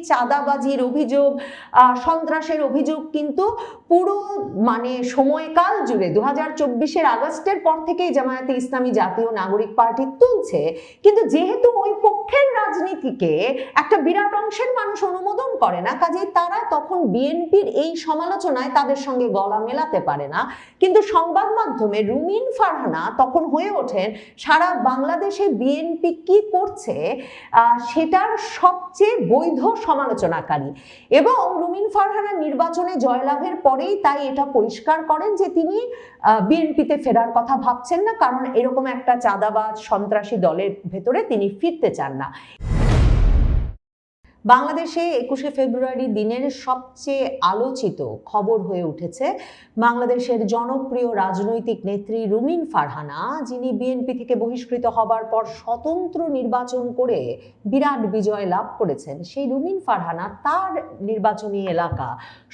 চাঁদাবাজির অভিযোগ, সন্ত্রাসের অভিযোগ কিন্তু পুরো মানে সময়কাল জুড়ে 2024-এর আগস্টের পর থেকেই জামায়াতে ইসলামী জাতীয় নাগরিক পার্টি তুলছে। কিন্তু যেহেতু ওই পক্ষের রাজনীতিকে একটা বিরাট অংশের মানুষ অনুমোদন করে না, কাজেই তারা তখন বিএনপির এই সমালোচনায় তাদের সঙ্গে গলা মেলাতে পারে না। কিন্তু সংবাদ মাধ্যমে রুমিন ফারহানা তখন হয়ে ওঠেন সারা বাংলাদেশে বিএনপি কি করছে সেটার সবচেয়ে বৈধ সমালোচনাকারী। এবং রুমিন ফারহানা নির্বাচনে জয়লাভের পরেই তাই এটা পরিষ্কার করেন যে তিনি বিএনপিতে ফেরার কথা ভাবছেন না, কারণ এরকম একটা চাঁদাবাজ সন্ত্রাসী দলের ভেতরে তিনি ফিরতে চান না। বাংলাদেশে 21শে ফেব্রুয়ারি দিনের সবচেয়ে আলোচিত খবর হয়ে উঠেছে বাংলাদেশের জনপ্রিয় রাজনৈতিক নেত্রী রুমিন ফারহানা, যিনি বিএনপি থেকে বহিষ্কৃত হবার পর স্বতন্ত্র নির্বাচন করে বিরাট বিজয় লাভ করেছেন। সেই রুমিন ফারহানা তার নির্বাচনী এলাকা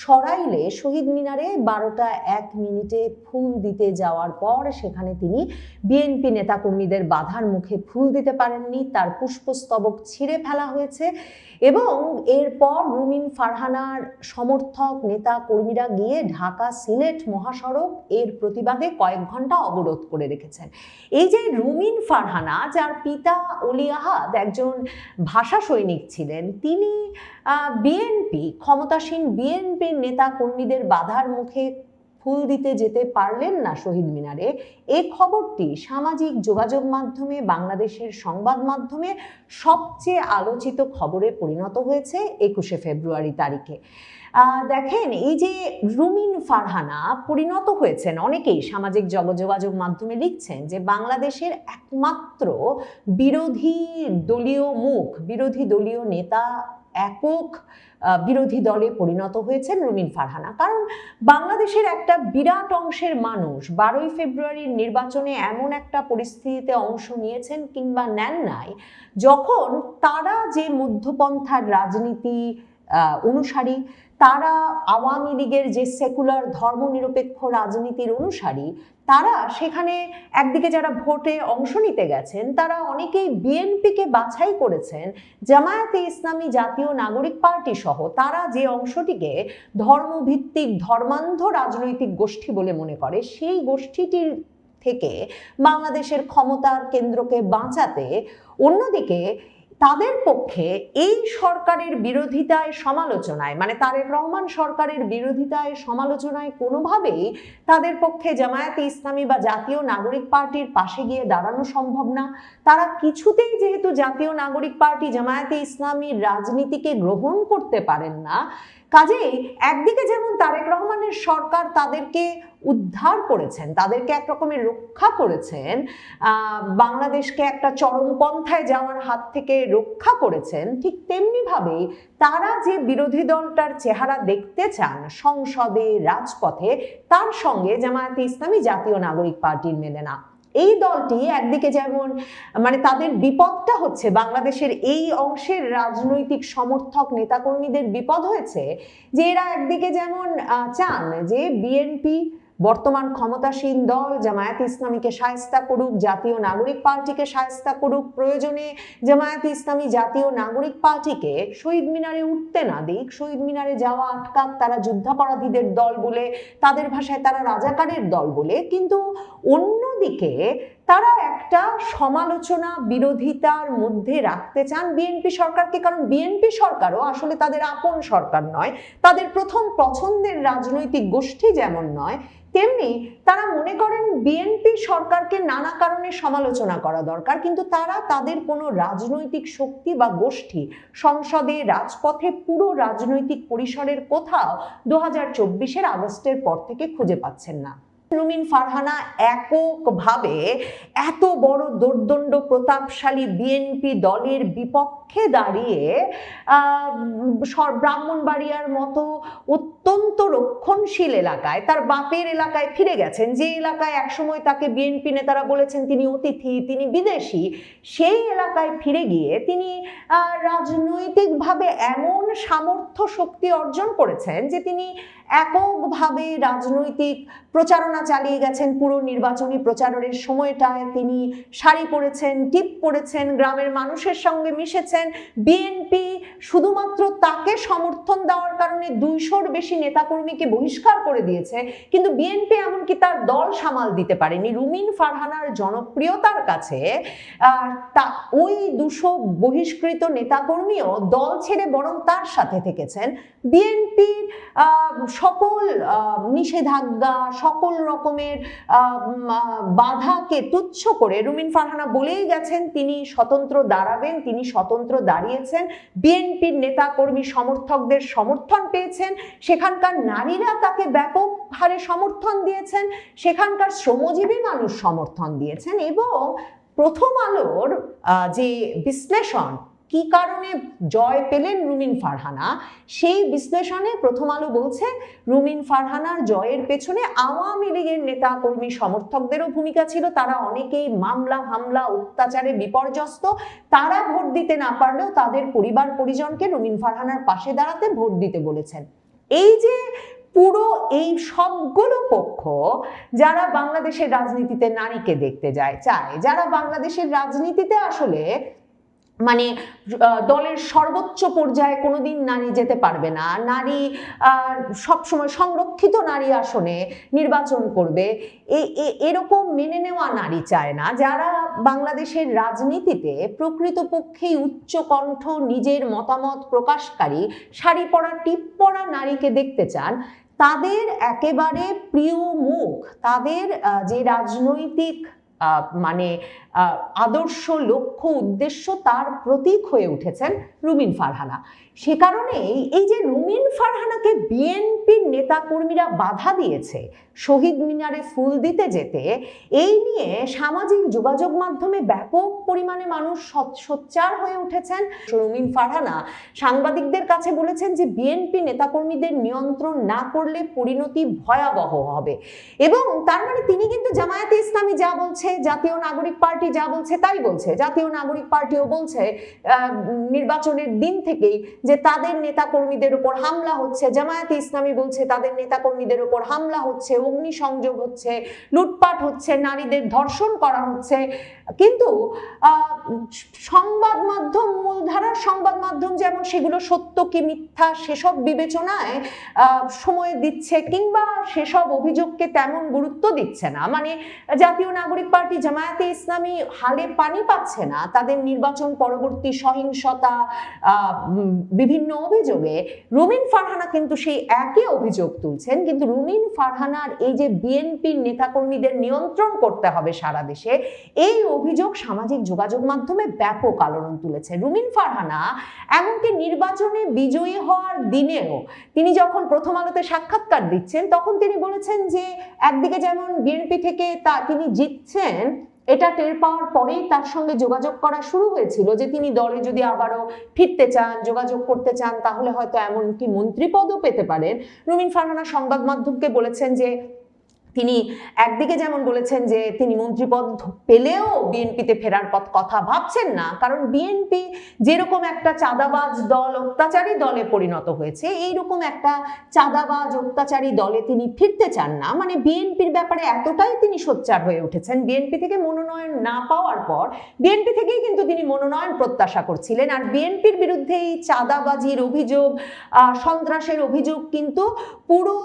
সরাইলে শহীদ মিনারে 12টা 1 মিনিটে ফুল দিতে যাওয়ার পর সেখানে তিনি বিএনপি নেতাকর্মীদের বাধার মুখে ফুল দিতে পারেননি, তার পুষ্পস্তবক ছিঁড়ে ফেলা হয়েছে। এবং এরপর রুমিন ফারহানার সমর্থক নেতা কর্মীরা গিয়ে ঢাকা সিলেট মহাসড়ক এর প্রতিবাদে কয়েক ঘন্টা অবরোধ করে রেখেছেন। এই যে রুমিন ফারহানা, যার পিতা অলি আহাদ একজন ভাষা সৈনিক ছিলেন, তিনি বিএনপি ক্ষমতাসীন বিএনপির নেতা কর্মীদের বাধার মুখে ফুল দিতে যেতে পারলেন না শহীদ মিনারে। এই খবরটি সামাজিক যোগাযোগ মাধ্যমে, বাংলাদেশের সংবাদ মাধ্যমে সবচেয়ে আলোচিত খবরে পরিণত হয়েছে 21শে ফেব্রুয়ারি তারিখে। দেখেন, এই যে রুমিন ফারহানা পরিণত হয়েছেন, অনেকেই সামাজিক যোগাযোগ মাধ্যমে লিখছেন যে বাংলাদেশের একমাত্র বিরোধী দলীয় মুখ, বিরোধী দলীয় নেতা, একক বিরোধী দলে পরিণত হয়েছেন রুমিন ফারহানা। কারণ বাংলাদেশের একটা বিরাট অংশের মানুষ 12ই ফেব্রুয়ারির নির্বাচনে এমন একটা পরিস্থিতিতে অংশ নিয়েছেন কিংবা নেন নাই, যখন তারা যে মধ্যপন্থার রাজনীতি অনুসারী, তারা আওয়ামী লীগের যে সেকুলার ধর্মনিরপেক্ষ রাজনীতির অনুসারী, তারা সেখানে একদিকে যারা ভোটে অংশ নিতে গেছেন তারা অনেকেই বিএনপিকে বাছাই করেছেন জামায়াতে ইসলামী জাতীয় নাগরিক পার্টি সহ তারা যে অংশটিকে ধর্মভিত্তিক ধর্মান্ধ রাজনৈতিক গোষ্ঠী বলে মনে করে, সেই গোষ্ঠীটির থেকে বাংলাদেশের ক্ষমতার কেন্দ্রকে বাঁচাতে অন্যদিকে তাদের পক্ষে এই সরকারের বিরোধিতায় সমালোচনায়, মানে তারেক রহমান সরকারের বিরোধিতায় সমালোচনায় কোনোভাবেই তাদের পক্ষে জামায়াতে ইসলামী বা জাতীয় নাগরিক পার্টির পাশে গিয়ে দাঁড়ানো সম্ভব না। তারা কিছুতেই যেহেতু জাতীয় নাগরিক পার্টি জামায়াতে ইসলামীর রাজনীতিকে গ্রহণ করতে পারেন না, কাজেই একদিকে যেমন তারেক রহমানের সরকার তাদেরকে উদ্ধার করেছেন, তাদেরকে একরকমের রক্ষা করেছেন, বাংলাদেশকে একটা চরমপন্থায় যাওয়ার হাত থেকে রক্ষা করেছেন, ঠিক তেমনিভাবেই তারা যে বিরোধী দলটার চেহারা দেখতে চান সংসদে, রাজপথে, তার সঙ্গে জামায়াতে ইসলামী জাতীয় নাগরিক পার্টির মেলে না। এই দলটি একদিকে যেমন মানে তাদের বিপদটা হচ্ছে বাংলাদেশের এই অংশের রাজনৈতিক সমর্থক নেতাকর্মীদের বিপদ হয়েছে যে এরা একদিকে যেমন চান যে বিএনপি বর্তমান ক্ষমতাসীন দল জামায়াতে ইসলামীকে শায়েস্তা করুক, জাতীয় নাগরিক পার্টিকে শায়েস্তা করুক, প্রয়োজনে জামায়াতে ইসলামী জাতীয় নাগরিক পার্টিকে শহীদ মিনারে উঠতে না দিক, শহীদ মিনারে যাওয়া আটকাক, তারা যুদ্ধাপরাধীদের দল বলে, তাদের ভাষায় তারা রাজাকারের দল বলে। কিন্তু অন্যদিকে তারা একটা সমালোচনা বিরোধিতার মধ্যে রাখতে চান বিএনপি সরকারকে, কারণ বিএনপি সরকারও আসলে তাদের আপন সরকার নয়, তাদের প্রথম পছন্দের রাজনৈতিক গোষ্ঠী যেমন নয়, তেমনি তারা মনে করেন বিএনপি সরকারকে নানা কারণে সমালোচনা করা দরকার, কিন্তু তারা তাদের কোনো রাজনৈতিক শক্তি বা গোষ্ঠী সংসদে, রাজপথে, পুরো রাজনৈতিক পরিসরের কোথাও 2024-এর আগস্টের পর থেকে খুঁজে পাচ্ছেন না। রুমিন ফারহানা এককভাবে এত বড় দোর্দণ্ড প্রতাপশালী বিএনপি দলের বিপক্ষে দাঁড়িয়ে ব্রাহ্মণবাড়িয়ার মতো অত্যন্ত রক্ষণশীল এলাকায়, তার বাপের এলাকায় ফিরে গেছেন, যে এলাকায় একসময় তাকে বিএনপি নেতারা বলেছেন তিনি অতিথি, তিনি বিদেশি, সেই এলাকায় ফিরে গিয়ে তিনি রাজনৈতিকভাবে এমন সামর্থ্য শক্তি অর্জন করেছেন যে তিনি এককভাবে রাজনৈতিক প্রচারণা চালিয়ে গেছেন। পুরো নির্বাচনী প্রচারের সময়টায় তিনি শাড়ি পরেছেন, টিপ পরেছেন, গ্রামের মানুষের সঙ্গে মিশেছেন। বিএনপি শুধুমাত্র তাকে সমর্থন দেওয়ার কারণে 200-র বেশি নেতাকর্মীকে বহিষ্কার করে দিয়েছে, কিন্তু বিএনপি এমনকি তার দল সামাল দিতে পারেনি। রুমিন ফারহানার জনপ্রিয়তার কাছে ওই 200 বহিষ্কৃত নেতাকর্মীও দল ছেড়ে বরং তার সাথে থেকেছেন। বিএনপির সকল নিষেধাজ্ঞা, সকল রকমের বাধাকে তুচ্ছ করে রুমিন ফারহানা বলেই গেছেন তিনি স্বতন্ত্র দাঁড়াবেন, তিনি স্বতন্ত্র দাঁড়িয়েছেন। বিএনপির নেতাকর্মী সমর্থকদের সমর্থন পেয়েছেন, সেখানকার নারীরা তাকে ব্যাপক হারে সমর্থন দিয়েছেন, সেখানকার শ্রমজীবী মানুষ সমর্থন দিয়েছেন। এবং প্রথম আলোর যে বিশ্লেষণ কি কারণে জয় পেলেন রুমিন ফারহানা, সেই বিশ্লেষণে প্রথম আলো বলছে রুমিন ফারহানার জয়ের পেছনে আওয়ামী লীগের নেতা কর্মী সমর্থকদেরও ভূমিকা ছিল। তারা অনেকেই মামলা হামলা অত্যাচারে বিপর্যস্ত, তারা ভোট দিতে না পারলেও তাদের পরিবার পরিজনকে রুমিন ফারহানার পাশে দাঁড়াতে ভোট দিতে বলেছেন। এই যে পুরো এই সবগুলো পক্ষ যারা বাংলাদেশের রাজনীতিতে নারীকে দেখতে চায়, যারা বাংলাদেশের রাজনীতিতে আসলে মানে দলের সর্বোচ্চ পর্যায়ে কোনোদিন নারী যেতে পারবে না, নারী সবসময় সংরক্ষিত নারী আসনে নির্বাচন করবে, এরকম মেনে নেওয়া নারী চায় না। যারা বাংলাদেশের রাজনীতিতে প্রকৃতপক্ষেই উচ্চকণ্ঠ, নিজের মতামত প্রকাশকারী, শাড়ি পরা টিপ পরা নারীকে দেখতে চান, তাদের একেবারে প্রিয় মুখ, তাদের যে রাজনৈতিক মানে আদর্শ, লক্ষ্য, উদ্দেশ্য, তার প্রতীক হয়ে উঠেছেন রুমিন ফারহানা। সে কারণেই এই যে রুমিন ফারহানাকে বিএনপির নেতাকর্মীরা বাধা দিয়েছে শহীদ মিনারে ফুল দিতে যেতে, এই নিয়ে সামাজিক যোগাযোগ মাধ্যমে ব্যাপক পরিমাণে মানুষ সোচ্চার হয়ে উঠেছেন। রুমিন ফারহানা সাংবাদিকদের কাছে বলেছেন যে বিএনপি নেতাকর্মীদের নিয়ন্ত্রণ না করলে পরিণতি ভয়াবহ হবে। এবং তার মানে তিনি কিন্তু জামায়াতে ইসলামী যা বলছে, জাতীয় নাগরিক পার্টি যা বলছে তাই বলছে। জাতীয় নাগরিক পার্টিও বলছে নির্বাচনের দিন থেকেই যে তাদের নেতাকর্মীদের উপর হামলা হচ্ছে, জামায়াতে ইসলামী বলছে তাদের নেতাকর্মীদের উপর হামলা হচ্ছে, অগ্নিসংযোগ হচ্ছে, লুটপাট হচ্ছে, নারীদের ধর্ষণ করা হচ্ছে। কিন্তু সংবাদ মাধ্যম, মূলধারার সংবাদ মাধ্যম যেমন সেগুলো সত্য কি মিথ্যা সেসব বিবেচনায় সময় দিচ্ছে, কিংবা সেসব অভিযোগকে তেমন গুরুত্ব দিচ্ছে না। মানে জাতীয় নাগরিক পার্টি, জামায়াতে ইসলামী হালে পানি পাচ্ছে না তাদের নির্বাচন পরবর্তী সহিংসতা, বিভিন্ন অভিযোগে। রুমিন ফারহানা কিন্তু সেই একই অভিযোগ তুলছেন, কিন্তু রুমিন ফারহানার এই যে বিএনপির নেতাকর্মীদের নিয়ন্ত্রণ করতে হবে সারা দেশে, এই অভিযোগ সামাজিক যোগাযোগ মাধ্যমে ব্যাপক আলোড়ন তুলেছে। রুমিন ফারহানা এমনকি নির্বাচনে বিজয়ী হওয়ার দিনেও তিনি যখন প্রথম আলোতে সাক্ষাৎকার দিচ্ছেন, তখন তিনি বলেছেন যে একদিকে যেমন বিএনপি থেকে তিনি জিতছেন এটা টের পাওয়ার পরেই তার সঙ্গে যোগাযোগ করা শুরু হয়েছিল যে তিনি দলে যদি আবারও ফিরতে চান, যোগাযোগ করতে চান, তাহলে হয়তো এমনকি মন্ত্রীপদও পেতে পারেন। রুমিন ফারহানা সংবাদ মাধ্যমকে বলেছেন যে তিনি একদিকে যেমন বলেছেন যে তিনি মন্ত্রীপদ পেলেও বিএনপিতে ফেরার কথা ভাবছেন না, কারণ বিএনপি যেরকম একটা চাঁদাবাজ দল, অত্যাচারী দলে পরিণত হয়েছে, এইরকম একটা চাঁদাবাজ অত্যাচারী দলে তিনি ফিরতে চান না। মানে বিএনপির ব্যাপারে এতটাই তিনি সোচ্চার হয়ে উঠেছেন, বিএনপি থেকে মনোনয়ন না পাওয়ার পর বিএনপি থেকেই কিন্তু তিনি মনোনয়ন প্রত্যাশা করছিলেন। আর বিএনপির বিরুদ্ধে এই চাঁদাবাজির অভিযোগ, সন্ত্রাসের অভিযোগ কিন্তু পুরো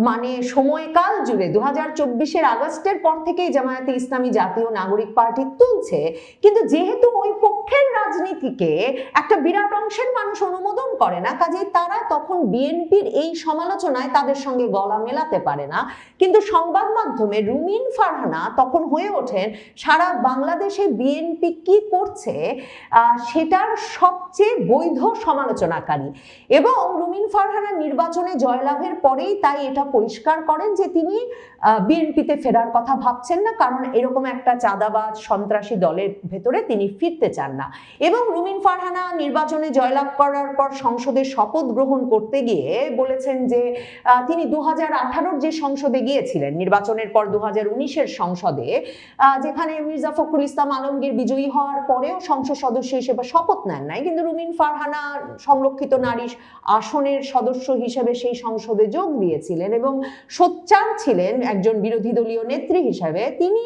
মানে সময়কাল জুড়ে 2024-এর আগস্টের পর থেকেই জামায়াতে ইসলামী জাতীয় নাগরিক পার্টি তুলছে। কিন্তু যেহেতু ওই পক্ষের রাজনীতিকে একটা বিরাট অংশের মানুষ অনুমোদন করে না, কাজেই তারা তখন বিএনপির এই সমালোচনায় তাদের সঙ্গে গলা মেলাতে পারে না। কিন্তু সংবাদ মাধ্যমে রুমিন ফারহানা তখন হয়ে ওঠেন সারা বাংলাদেশে বিএনপি কি করছে সেটার সবচেয়ে বৈধ সমালোচনাকারী। এবং রুমিন ফারহানা নির্বাচনে জয়লাভের পরেই তাই এটা পরিষ্কার করেন যে তিনি বিএনপিতে ফেরার কথা ভাবছেন না, কারণ এরকম একটা চাঁদাবাজ সন্ত্রাসী দলের ভেতরে তিনি ফিরতে চান না। এবং রুমিন ফারহানা নির্বাচনে জয়লাভ করার পর সংসদে শপথ গ্রহণ করতে গিয়ে বলেছেন যে তিনি 2018-র যে সংসদে গিয়েছিলেন, নির্বাচনের পর 2019-এর সংসদে, যেখানে মির্জা ফখরুল ইসলাম আলমগীর বিজয়ী হওয়ার পরেও সংসদ সদস্য হিসেবে শপথ নেন নাই, কিন্তু রুমিন ফারহানা সংরক্ষিত নারী আসনের সদস্য হিসেবে সেই সংসদে যোগ দিয়েছিলেন এবং সোচ্চার ছিলেন একজন বিরোধী দলীয় নেত্রী হিসেবে। তিনি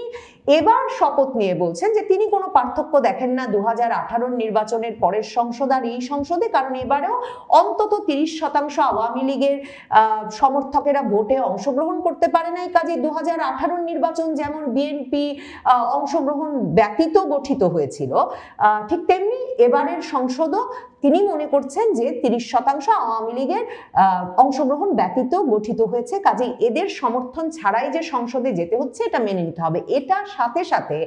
এবার শপথ নিয়ে বলছেন যে তিনি কোনো পার্থক্য দেখেন না 2018-র নির্বাচনের পরের সংসদ আর এই সংসদে, কারণ এবারেও অন্তত 30% আওয়ামী লীগের সমর্থকেরা ভোটে অংশগ্রহণ করতে পারে নাই। কাজে 2018-র নির্বাচন যেমন বিএনপি অংশগ্রহণ ব্যতীত গঠিত হয়েছিল, ঠিক তেমনি এবারের সংসদও তিনি মনে করছেন যে 30% আওয়ামী লীগের অংশগ্রহণ ব্যতীত গঠিত হয়েছে। কাজেই এদের সমর্থন ছাড়াই যে সংসদে যেতে হচ্ছে এটা মেনে নিতে হবে। এটার সাথে সাথে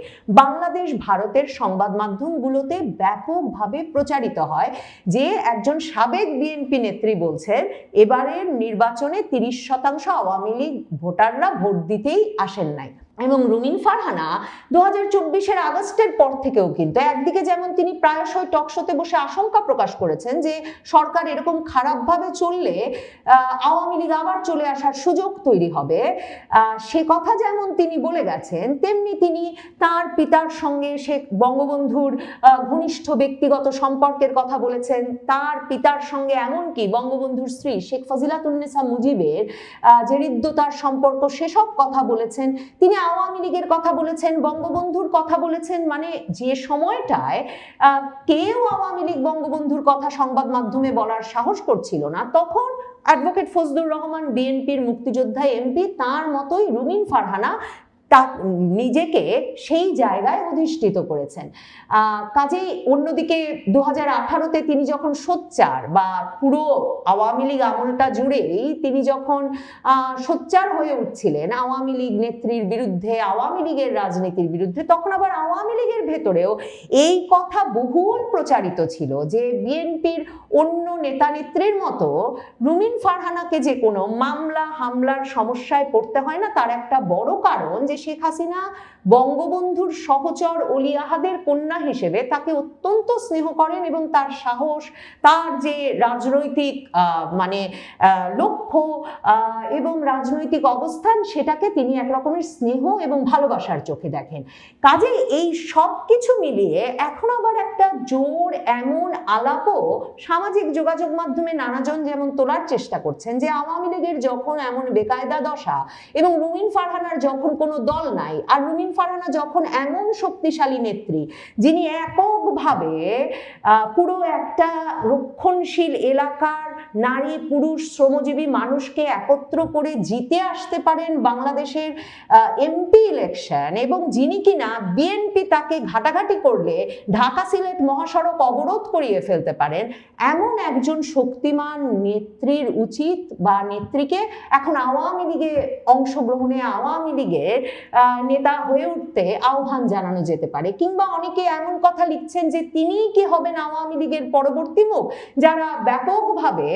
বাংলাদেশ ভারতের সংবাদ মাধ্যমগুলোতে ব্যাপকভাবে প্রচারিত হয় যে একজন সাবেক বিএনপি নেত্রী বলছেন এবারের নির্বাচনে 30% আওয়ামী লীগ ভোটাররা ভোট দিতেই আসেন নাই। এবং রুমিন ফারহানা 2024-এর আগস্টের পর থেকেও কিন্তু একদিকে যেমন তিনি প্রায়শই টকশোতে বসে আশঙ্কা প্রকাশ করেছেন যে সরকার এরকম খারাপভাবে চললে আওয়ামী লীগ আবার চলে আসার সুযোগ তৈরি হবে, সে কথা যেমন তিনি বলে গেছেন, তেমনি তিনি তার পিতার সঙ্গে শেখ বঙ্গবন্ধুর ঘনিষ্ঠ ব্যক্তিগত সম্পর্কের কথা বলেছেন। তার পিতার সঙ্গে এমনকি বঙ্গবন্ধুর স্ত্রী শেখ ফজিলাতুন্নেসা মুজিবের যে হৃদ্যতার সম্পর্ক সেসব কথা বলেছেন। তিনি আওয়ামী লীগের কথা বলেছেন, বঙ্গবন্ধুর কথা বলেছেন। মানে যে সময়টায় কেউ আওয়ামী লীগ বঙ্গবন্ধুর কথা সংবাদ মাধ্যমে বলার সাহস করছিল না, তখন অ্যাডভোকেট ফজলুর রহমান বিএনপির মুক্তিযোদ্ধা এমপি তার মতোই রুমিন ফারহানা নিজেকে সেই জায়গায় অধিষ্ঠিত করেছেন। কাজেই অন্যদিকে 2018-তে তিনি যখন সোচ্চার, বা পুরো আওয়ামী লীগ আমলটা জুড়েই তিনি যখন সোচ্চার হয়ে উঠছিলেন আওয়ামী লীগ নেত্রীর বিরুদ্ধে, আওয়ামী লীগের রাজনীতির বিরুদ্ধে, তখন আবার আওয়ামী লীগের ভেতরেও এই কথা বহুল প্রচারিত ছিল যে বিএনপির অন্য নেতা নেত্রীর মতো রুমিন ফারহানাকে যে কোনো মামলা হামলার সমস্যায় পড়তে হয় না। তার একটা বড় কারণ যে শেখ হাসিনা বঙ্গবন্ধুর সহচর অলি আহাদের কন্যা হিসেবে তাকে অত্যন্ত স্নেহ করেন এবং তার সাহস, তার যে রাজনৈতিক লক্ষ্য এবং রাজনৈতিক অবস্থান, সেটাকে তিনি এক রকমের স্নেহ এবং ভালোবাসার চোখে দেখেন। কাজে এই সব কিছু মিলিয়ে এখন আবার একটা জোর এমন আলাপও সামাজিক যোগাযোগ মাধ্যমে নানাজন যেমন তোলার চেষ্টা করছেন যে আওয়ামী লীগের যখন এমন বেকায়দা দশা এবং রুমিন ফারহানার যখন কোনো দল নাই, আর রুমিন ফারহানা যখন এমন শক্তিশালী নেত্রী যিনি এককভাবে পুরো একটা রক্ষণশীল এলাকার নারী পুরুষ শ্রমজীবী মানুষকে একত্র করে জিতে আসতে পারেন বাংলাদেশের এমপি ইলেকশন, এবং যিনি কিনা বিএনপি তাকে ঘাটাঘাটি করলে ঢাকা সিলেট মহাসড়ক অবরোধ করিয়ে ফেলতে পারেন, এমন একজন শক্তিমান নেত্রীর উচিত বা নেত্রীকে এখন আওয়ামী লীগে অংশগ্রহণে, আওয়ামী লীগের নেতা হয়ে উঠতে আহ্বান জানানো যেতে পারে। কিংবা অনেকে এমন কথা লিখছেন যে তিনিই কি হবেন আওয়ামী লীগের পরবর্তী মুখ, যারা ব্যাপকভাবে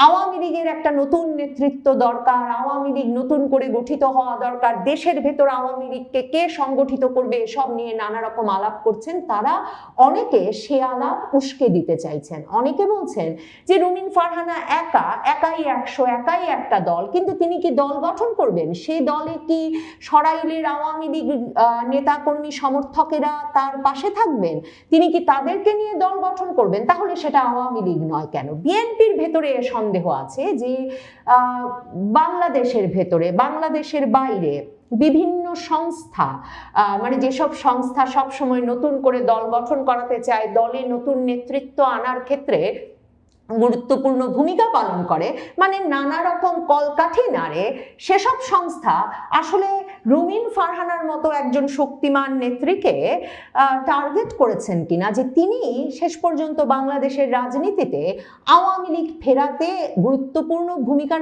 আওয়ামী লীগের একটা নতুন নেতৃত্ব দরকার, আওয়ামী লীগ নতুন করে গঠিত হওয়া দরকার, দেশের ভেতর আওয়ামী লীগকে কে সংগঠিত করবে, এসব নিয়ে নানা রকম আলাপ করছেন। তারা অনেকে সে আলাপ উস্কে দিতে চাইছেন। অনেকে বলছেন যে রুমিন ফারহানা একাই 100, একাই একটা দল, কিন্তু তিনি কি দল গঠন করবেন? সেই দলে কি সরাইলের আওয়ামী লীগ নেতাকর্মী সমর্থকেরা তার পাশে থাকবেন? তিনি কি তাদেরকে নিয়ে দল গঠন করবেন? তাহলে সেটা আওয়ামী লীগ নয় কেন? বিএনপির ভেতরে সন্দেহ আছে যে বাংলাদেশের ভেতরে, বাংলাদেশের বাইরে বিভিন্ন সংস্থা, যেসব সংস্থা সবসময় নতুন করে দল গঠন করাতে চায়, দলে নতুন নেতৃত্ব আনার ক্ষেত্রে গুরুত্বপূর্ণ ভূমিকা পালন করে, নানা রকম কলকাঠি নাড়ে, সেসব সংস্থা আসলে রুমিন ফারহানার মতো একজন শক্তিমান নেত্রীকে টার্গেট করেছেন কিনা, যে তিনি শেষ পর্যন্ত বাংলাদেশের রাজনীতিতে আওয়ামী লীগ ফেরাতে গুরুত্বপূর্ণ ভূমিকা